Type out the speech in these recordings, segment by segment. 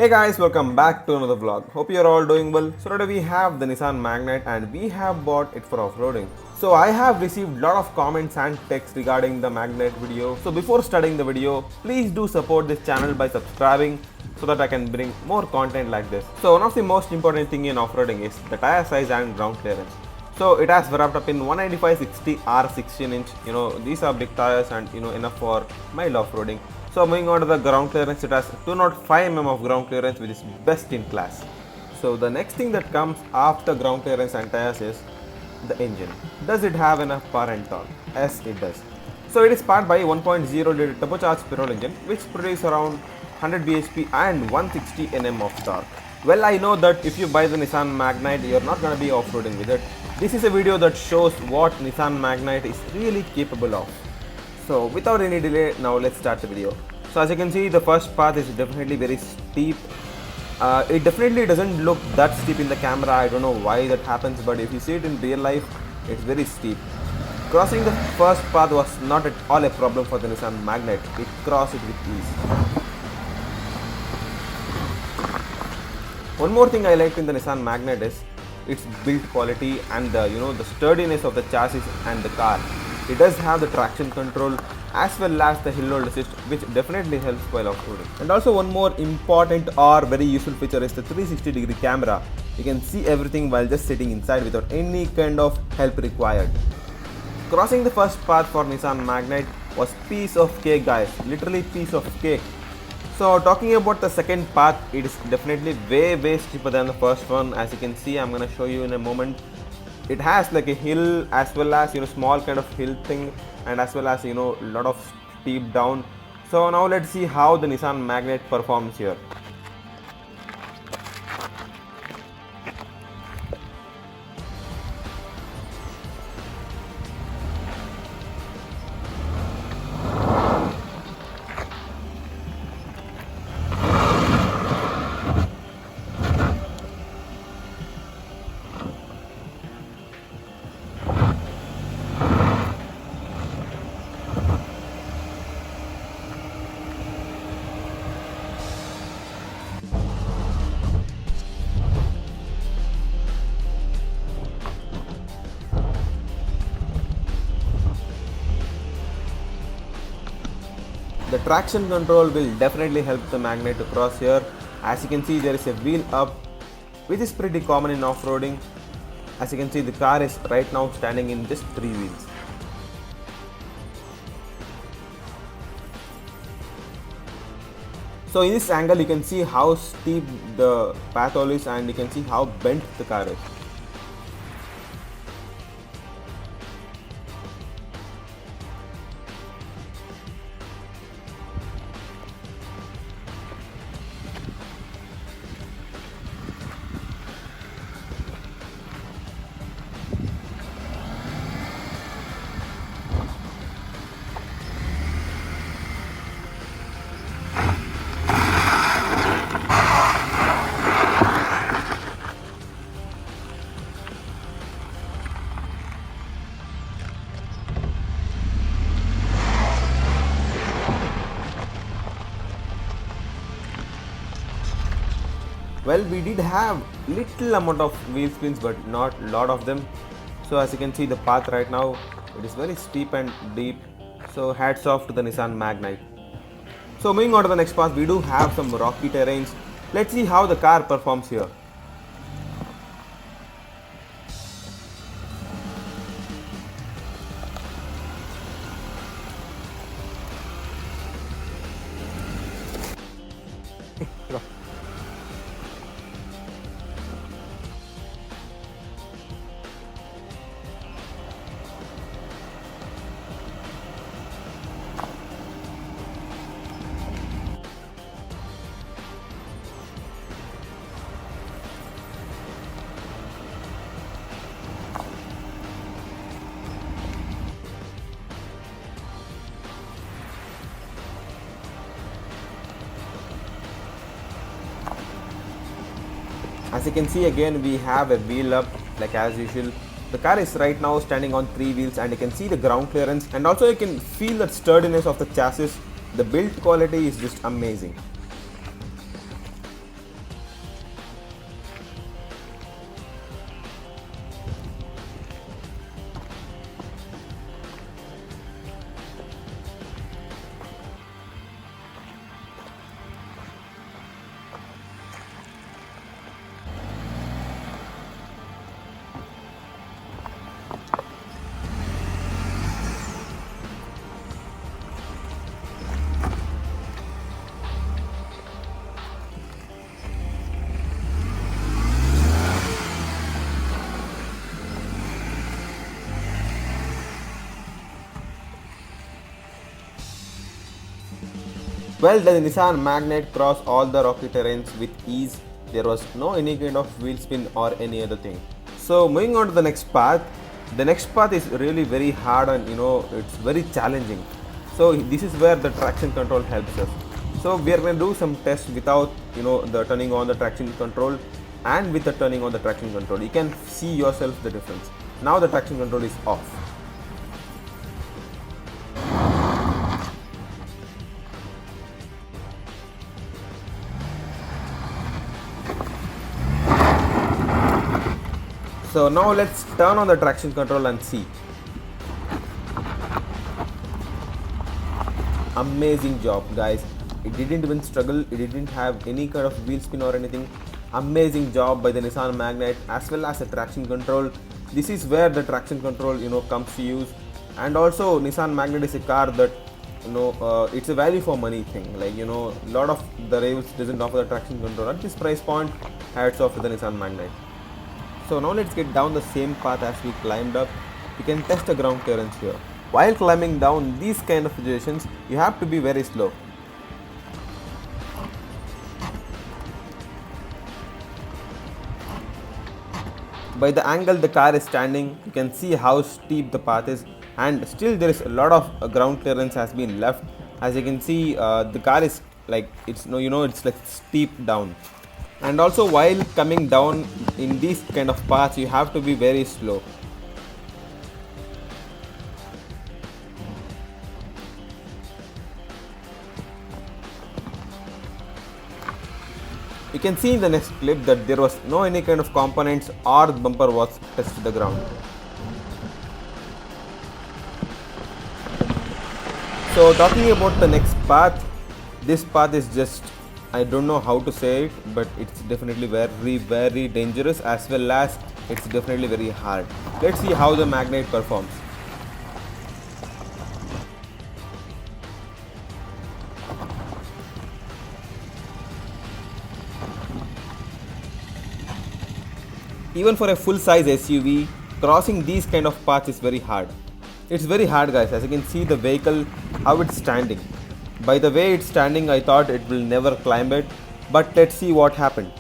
Hey guys, welcome back to another vlog. Hope you're all doing well. So today we have the Nissan MAGNITE and we have bought it for off-roading. So I have received lot of comments and texts regarding the MAGNITE video. So before starting the video, please do support this channel by subscribing so that I can bring more content like this. So one of the most important thing in off-roading is the tire size and ground clearance. So it has wrapped up in 195/60 R 16 inch. These are big tires and enough for mild off-roading. So moving on to the ground clearance, it has 205 mm of ground clearance, which is best in class. So the next thing that comes after ground clearance and tires is the engine. Does it have enough power and torque? Yes, it does. So it is powered by 1.0 liter turbocharged petrol engine, which produces around 100 bhp and 160 Nm of torque. Well, I know that if you buy the Nissan MAGNITE, you're not going to be off-roading with it. This is a video that shows what Nissan MAGNITE is really capable of. So without any delay, now let's start the video. So as you can see, the first path is definitely very steep. It definitely doesn't look that steep in the camera. I don't know why that happens, but if you see it in real life, it's very steep. Crossing the first path was not at all a problem for the Nissan MAGNITE. It crossed it with ease. One more thing I liked in the Nissan MAGNITE is its build quality and the sturdiness of the chassis and the car. It does have the traction control as well as the hill hold assist, which definitely helps while off-roading. And also one more important or very useful feature is the 360-degree camera. You can see everything while just sitting inside without any kind of help required. Crossing the first path for Nissan MAGNITE was piece of cake, guys, literally piece of cake. So talking about the second path, it is definitely way steeper than the first one. As you can see, I'm gonna show you in a moment. It has like a hill as well as small kind of hill thing, and as well as lot of steep down. So now let's see how the Nissan MAGNITE performs here. The traction control will definitely help the MAGNITE to cross here. As you can see, there is a wheel up, which is pretty common in off-roading. As you can see, the car is right now standing in just 3 wheels. So in this angle, you can see how steep the path is, and you can see how bent the car is. Well, we did have little amount of wheel spins, but not lot of them. So as you can see, the path right now, it is very steep and deep. So hats off to the Nissan MAGNITE. So moving on to the next path, we do have some rocky terrains. Let's see how the car performs here. As you can see, again we have a wheel up like as usual. The car is right now standing on 3 wheels, and you can see the ground clearance, and also you can feel the sturdiness of the chassis. The build quality is just amazing. Well, the Nissan Magnite crossed all the rocky terrains with ease. There was no any kind of wheel spin or any other thing. So moving on to the next path. The next path is really very hard and it's very challenging. So this is where the traction control helps us. So we are going to do some tests without the turning on the traction control and with the turning on the traction control. You can see yourself the difference. Now the traction control is off. So now let's turn on the traction control and see. Amazing job, guys. It didn't even struggle, it didn't have any kind of wheel spin or anything. Amazing job by the Nissan Magnite as well as the traction control. This is where the traction control comes to use. And also Nissan Magnite is a car that it's a value for money thing. Like a lot of the rivals doesn't offer the traction control at this price point. Hats off to the Nissan Magnite. So now let's get down the same path as we climbed up. We can test the ground clearance here. While climbing down these kind of situations, you have to be very slow. By the angle the car is standing, you can see how steep the path is, and still there is a lot of ground clearance has been left. As you can see, the car is like it's like steep down. And also while coming down in these kind of paths, you have to be very slow. You can see in the next clip that there was no any kind of components or bumper was touched to the ground. So talking about the next path, this path is just, I don't know how to say it, but it's definitely very dangerous as well as it's definitely very hard. Let's see how the Magnite performs. Even for a full-size SUV, crossing these kind of paths is very hard. It's very hard, guys. As you can see the vehicle, how it's standing. By the way it's standing, I thought it will never climb it, but let's see what happened.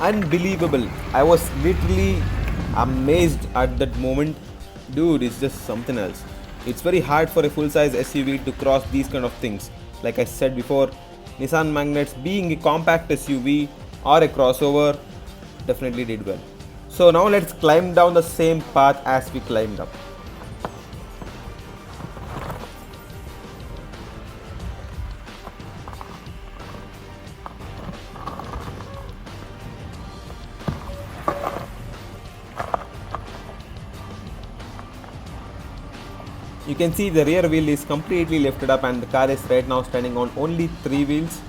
Unbelievable. I was literally amazed at that moment. Dude, it's just something else. It's very hard for a full-size SUV to cross these kind of things. Like I said before, Nissan Magnites being a compact SUV or a crossover definitely did well. So now let's climb down the same path as we climbed up. You can see the rear wheel is completely lifted up and the car is right now standing on only 3 wheels.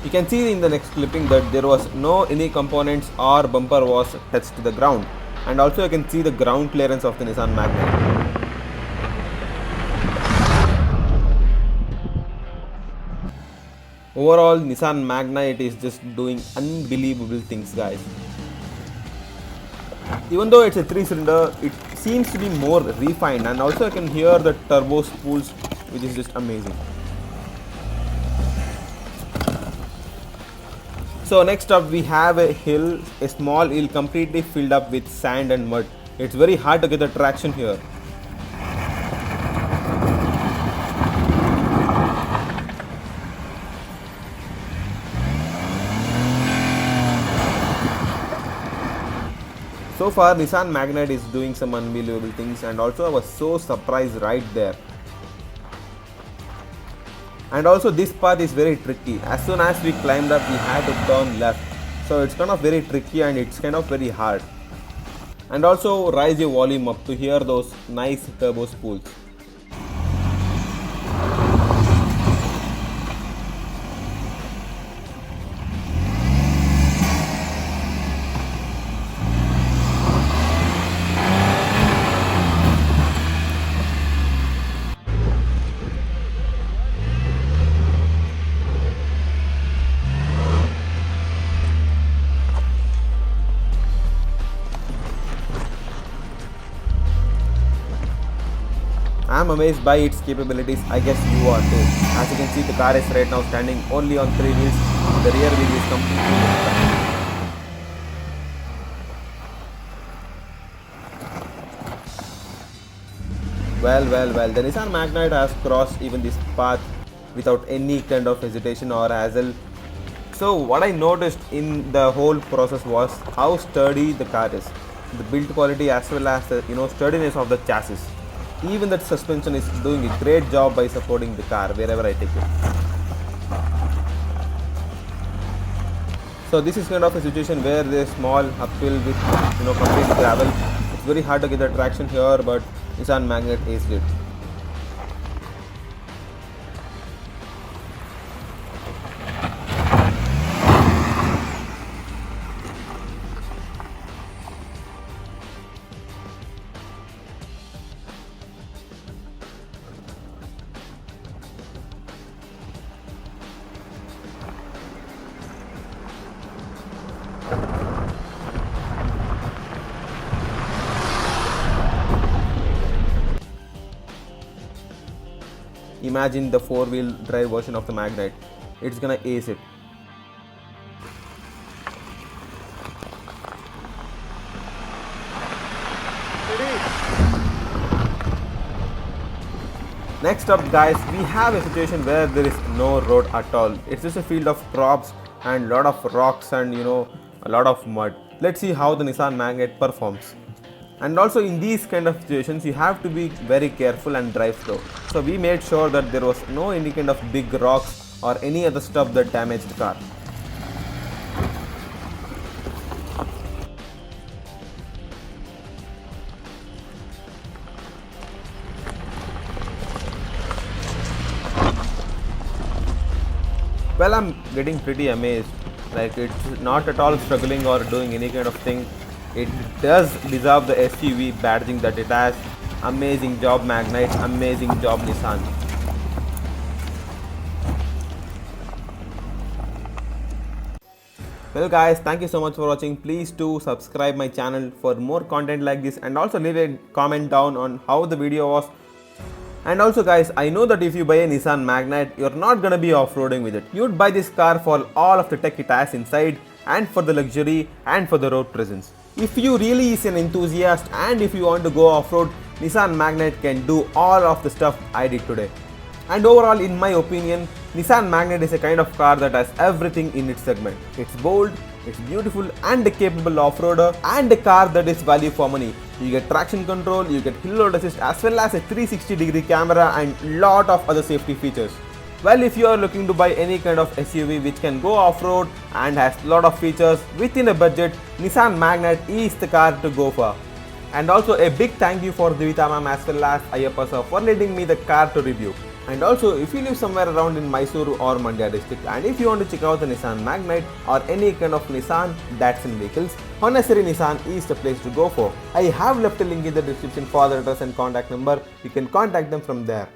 You can see in the next clipping that there was no any components or bumper was touched to the ground, and also you can see the ground clearance of the Nissan Magnite. Overall, Nissan Magnite is just doing unbelievable things, guys. Even though it's a 3-cylinder, it seems to be more refined, and also I can hear the turbo spools, which is just amazing. So next up we have a hill, a small hill completely filled up with sand and mud. It's very hard to get the traction here. So far Nissan MAGNITE is doing some unbelievable things, and also I was so surprised right there. And also this path is very tricky. As soon as we climbed up we had to turn left. So it's kind of very tricky and it's kind of very hard. And also raise your volume up to hear those nice turbo spools. I am amazed by its capabilities. I guess you are too. As you can see, the car is right now standing only on 3 wheels. The rear wheel is completely moved. Well, the Nissan MAGNITE has crossed even this path without any kind of hesitation or hassle. So what I noticed in the whole process was how sturdy the car is. The build quality as well as the sturdiness of the chassis. Even that suspension is doing a great job by supporting the car wherever I take it. So this is kind of a situation where there is small uphill with complete gravel. It's very hard to get the traction here, but Nissan MAGNITE aced it. Imagine the 4-wheel drive version of the MAGNITE. It's gonna ace it. Next up guys, we have a situation where there is no road at all. It's just a field of crops and lot of rocks and a lot of mud. Let's see how the Nissan MAGNITE performs. And also in these kind of situations you have to be very careful and drive slow. So we made sure that there was no any kind of big rocks or any other stuff that damaged the car. Well, I'm getting pretty amazed. Like, it's not at all struggling or doing any kind of thing. It does deserve the SUV badging that it has. Amazing job MAGNITE, amazing job Nissan. Well guys, thank you so much for watching. Please do subscribe my channel for more content like this, and also leave a comment down on how the video was. And also guys, I know that if you buy a Nissan MAGNITE, you're not gonna be off-roading with it. You'd buy this car for all of the tech it has inside, and for the luxury and for the road presence. If you really is an enthusiast and if you want to go off-road, Nissan MAGNITE can do all of the stuff I did today. And overall, in my opinion, Nissan MAGNITE is a kind of car that has everything in its segment. It's bold, it's beautiful and a capable off-roader, and a car that is value for money. You get traction control, you get hill load assist, as well as a 360-degree camera and lot of other safety features. Well, if you are looking to buy any kind of SUV which can go off-road and has lot of features within a budget, Nissan MAGNITE is the car to go for. And also a big thank you for Divita ma'am as well as Ayyappa sir for letting me the car to review. And also, if you live somewhere around in Mysuru or Mandya district, and if you want to check out the Nissan MAGNITE or any kind of Nissan Datsun vehicles, Honestly Nissan is the place to go for. I have left a link in the description for the address and contact number. You can contact them from there.